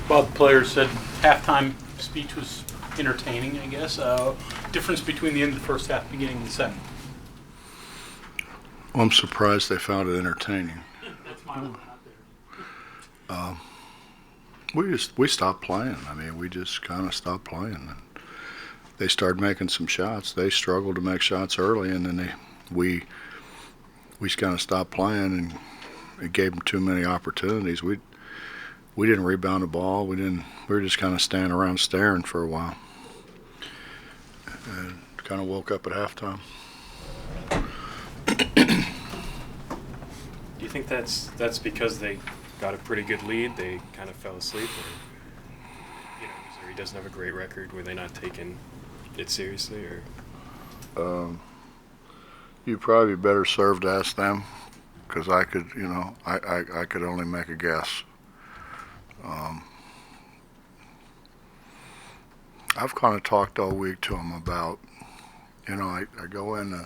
Bob, the players said halftime speech was entertaining, I guess. Difference between the end of the first half, beginning of the second. Well, I'm surprised they found it entertaining. That's my one out there. We stopped playing. I mean, we just kind of stopped playing. And they started making some shots. They struggled to make shots early, and then we just kind of stopped playing, and it gave them too many opportunities. We didn't rebound the ball. We were just kind of standing around staring for a while, and kind of woke up at halftime. Do you think that's because they got a pretty good lead, they kind of fell asleep, or Missouri doesn't have a great record, were they not taking it seriously, or? You probably better served to ask them, because I could, I could only make a guess. I've kind of talked all week to them about, I go in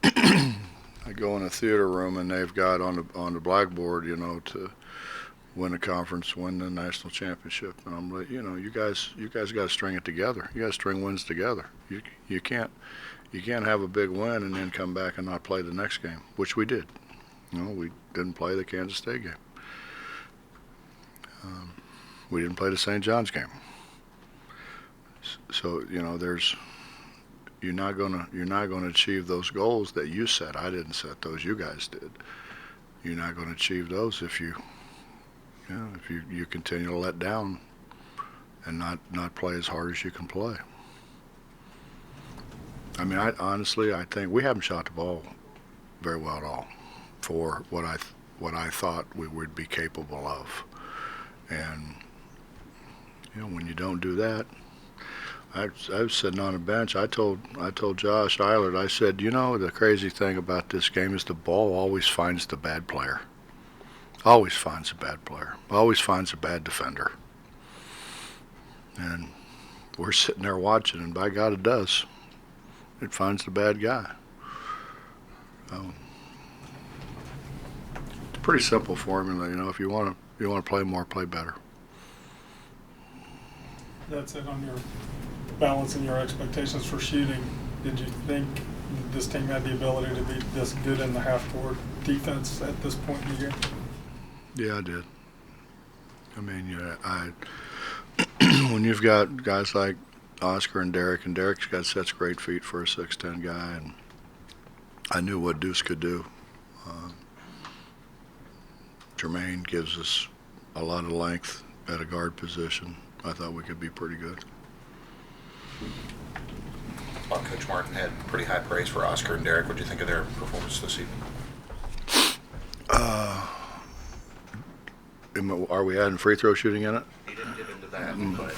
I go in a theater room, and they've got on the blackboard, to win a conference, win the national championship, and I'm like, you guys got to string it together. You got to string wins together. You can't have a big win and then come back and not play the next game, which we did. We didn't play the Kansas State game. We didn't play the St. John's game. So you're not gonna achieve those goals that you set. I didn't set those. You guys did. You're not going to achieve those if you continue to let down and not play as hard as you can play. I mean, I think we haven't shot the ball very well at all for what I thought we would be capable of. And when you don't do that, I was sitting on a bench. I told Josh Eilert, I said, the crazy thing about this game is the ball always finds the bad player. Always finds a bad player. Always finds a bad defender. And we're sitting there watching, and by God, it does. It finds the bad guy. It's a pretty simple formula, if you want to play more, play better. That's it on your balancing your expectations for shooting. Did you think this team had the ability to be this good in the half-court defense at this point in the year? Yeah, I did. I mean, when you've got guys like Oscar and Derek's got such great feet for a 6'10" guy, and I knew what Deuce could do. Jermaine gives us a lot of length at a guard position. I thought we could be pretty good. Well, Coach Martin had pretty high praise for Oscar and Derek. What do you think of their performance this evening? Are we adding free throw shooting in it? He didn't get into that, but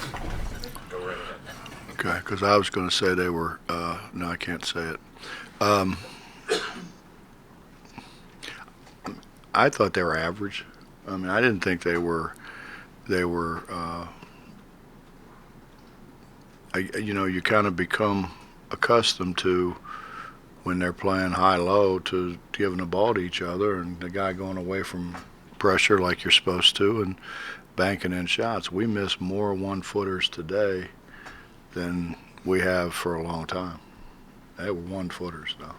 go right ahead. Okay, because I was going to say they were. No, I can't say it. I thought they were average. I mean, I didn't think they were. You kind of become accustomed to when they're playing high-low to giving the ball to each other and the guy going away from pressure like you're supposed to and banking in shots. We missed more one-footers today than we have for a long time. They were one-footers though.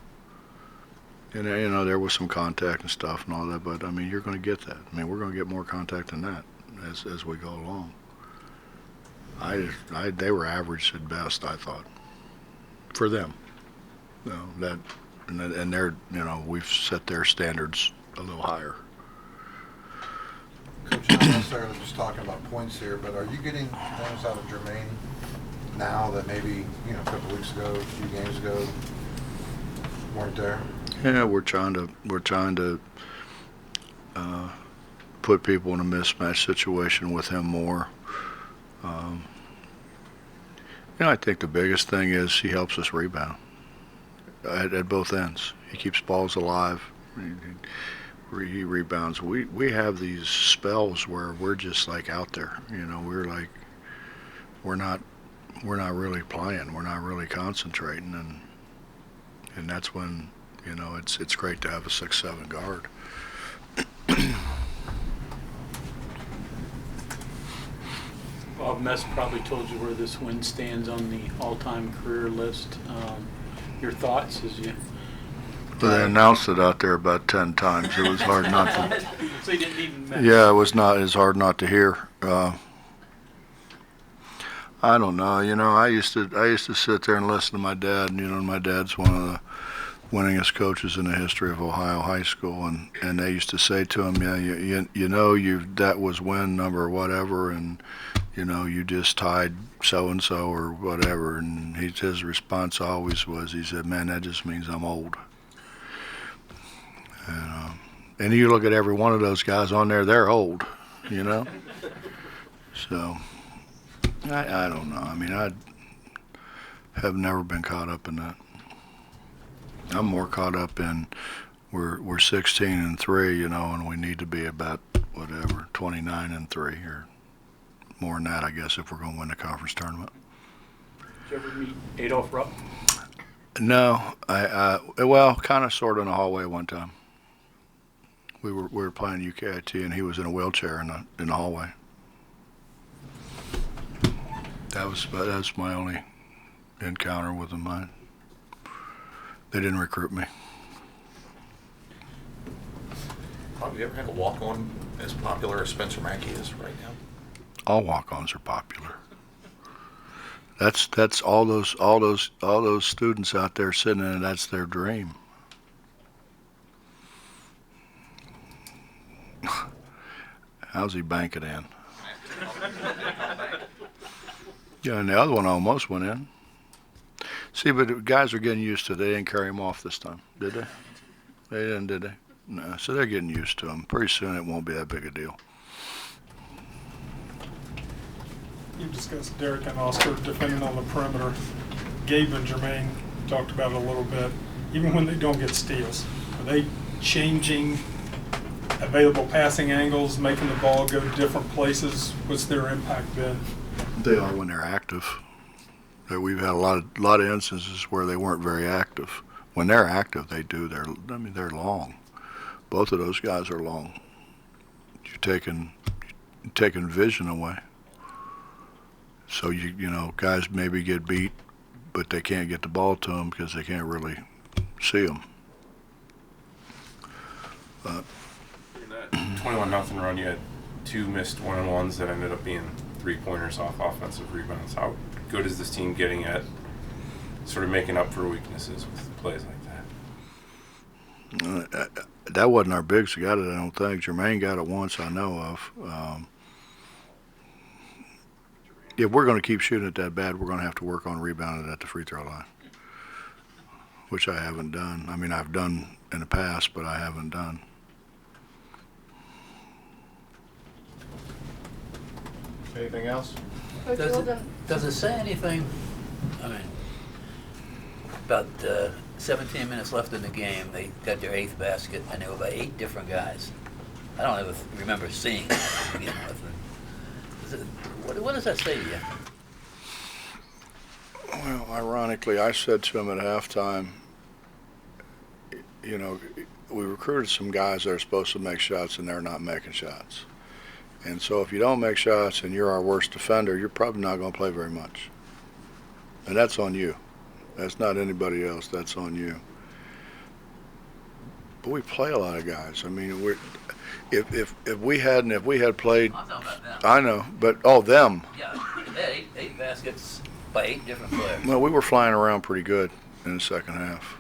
And there was some contact and stuff and all that, but I mean, you're going to get that. I mean, we're going to get more contact than that as we go along. They were average at best, I thought, for them. And they're, we've set their standards a little higher. Coach, not necessarily just talking about points here, but are you getting things out of Jermaine now that maybe a couple weeks ago, a few games ago, weren't there? Yeah, we're trying to put people in a mismatch situation with him more. I think the biggest thing is he helps us rebound at both ends. He keeps balls alive. He rebounds. We have these spells where we're just like out there. We're not really playing. We're not really concentrating, and that's when it's great to have a 6'7" guard. Bob Mess probably told you where this win stands on the all-time career list. Your thoughts as you... They announced it out there about 10 times. It was hard not to. So you didn't even mention. Yeah, it was not. It's hard not to hear. I don't know. You know, I used to sit there and listen to my dad. And, you know, my dad's one of the winningest coaches in the history of Ohio high school, and they used to say to him, yeah, you know, that was win number whatever, and you know, you just tied so and so or whatever. And his response always was, he said, man, that just means I'm old. And you look at every one of those guys on there, they're old, you know? So, I don't know. I mean, I have never been caught up in that. I'm more caught up in we're 16-3, you know, and we need to be about, whatever, 29-3 or more than that, I guess, if we're going to win the conference tournament. Did you ever meet Adolph Rupp? No, well, kind of, sort of in the hallway one time. We were playing UKIT, and he was in a wheelchair in the hallway. That's my only encounter with him. They didn't recruit me. Have you ever had a walk-on as popular as Spencer Mackey is right now? All walk-ons are popular. That's all those students out there sitting in it. That's their dream. How's he bank it in? Yeah, and the other one almost went in. See, but the guys are getting used to it. They didn't carry him off this time, did they? They didn't, did they? No, so they're getting used to him. Pretty soon it won't be that big a deal. You discussed Derek and Oscar defending on the perimeter. Gabe and Jermaine talked about it a little bit. Even when they don't get steals, are they changing available passing angles, making the ball go different places? What's their impact been? They are when they're active. We've had a lot of instances where they weren't very active. When they're active, they do. They're long. Both of those guys are long. You're taking vision away. So you know, guys maybe get beat, but they can't get the ball to them because they can't really see them. In that 21-0 run, you had 2 missed one-on-ones that ended up being 3-pointers off offensive rebounds. How good is this team getting at sort of making up for weaknesses with plays like that? That wasn't our bigs who got it, I don't think. Jermaine got it once, I know of. If we're going to keep shooting it that bad, we're going to have to work on rebounding at the free throw line, which I haven't done. I mean, I've done in the past, but I haven't done. Anything else? Does it say anything, I mean, about 17 minutes left in the game, they got their 8th basket, and there were about 8 different guys. I don't ever remember seeing that to begin with. What does that say to you? Well, ironically, I said to him at halftime, you know, we recruited some guys that are supposed to make shots, and they're not making shots. And so if you don't make shots and you're our worst defender, you're probably not going to play very much. And that's on you. That's not anybody else. That's on you. But we play a lot of guys. I mean, if we had played, I'm talking about them. I know, but them. Yeah, they had 8 baskets by 8 different players. Well, we were flying around pretty good in the second half.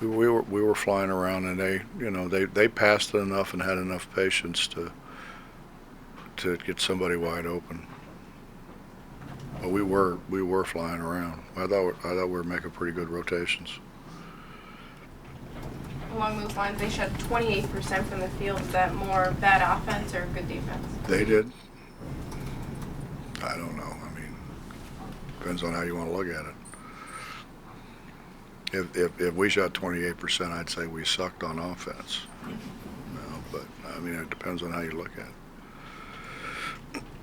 We were flying around, and they passed it enough and had enough patience to get somebody wide open. But we were flying around. I thought we were making pretty good rotations. Along those lines, they shot 28% from the field. Is that more bad offense or good defense? They did. I don't know. I mean, depends on how you want to look at it. If we shot 28%, I'd say we sucked on offense. No, but I mean, it depends on how you look at it.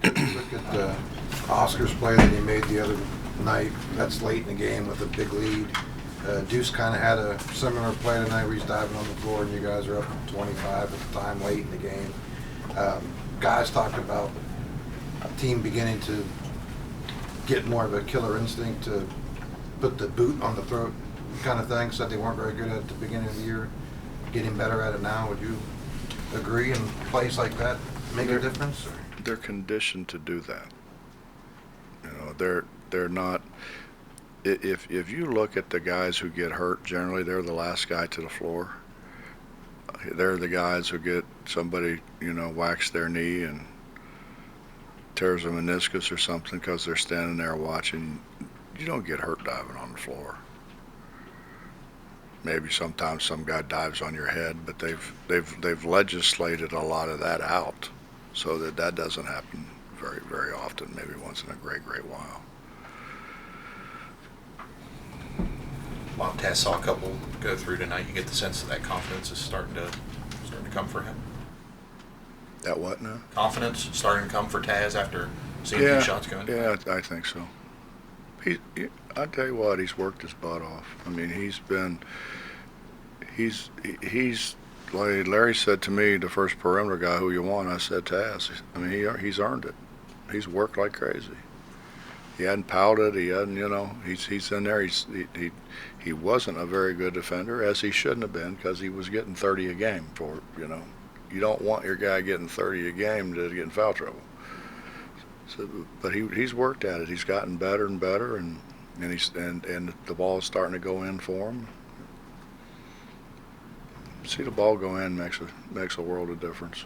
Look at Oscar's play that he made the other night. That's late in the game with a big lead. Deuce kind of had a similar play tonight where he's diving on the floor and you guys are up 25 at the time late in the game. Guys talked about team beginning to get more of a killer instinct to put the boot on the throat kind of thing, said they weren't very good at the beginning of the year, getting better at it now. Would you agree? And plays like that make a difference? Or? They're conditioned to do that. You know, they're not. If you look at the guys who get hurt, generally they're the last guy to the floor. They're the guys who get somebody, whacks their knee and tears a meniscus or something because they're standing there watching. You don't get hurt diving on the floor. Maybe sometimes some guy dives on your head, but they've legislated a lot of that out so that doesn't happen very, very often, maybe once in a great while. Bob Taz saw a couple go through tonight. You get the sense that confidence is starting to come for him. That what now? Confidence starting to come for Taz after seeing a few shots going. Yeah, I think so. I tell you what, he's worked his butt off. I mean, he's like Larry said to me, the first perimeter guy who you want. I said Taz. I mean, he's earned it. He's worked like crazy. He hadn't pouted. He hadn't, he's in there. He wasn't a very good defender, as he shouldn't have been, because he was getting 30 a game for, You don't want your guy getting 30 a game to get in foul trouble. So, but he's worked at it. He's gotten better and better, and the ball's starting to go in for him. See the ball go in makes a world of difference.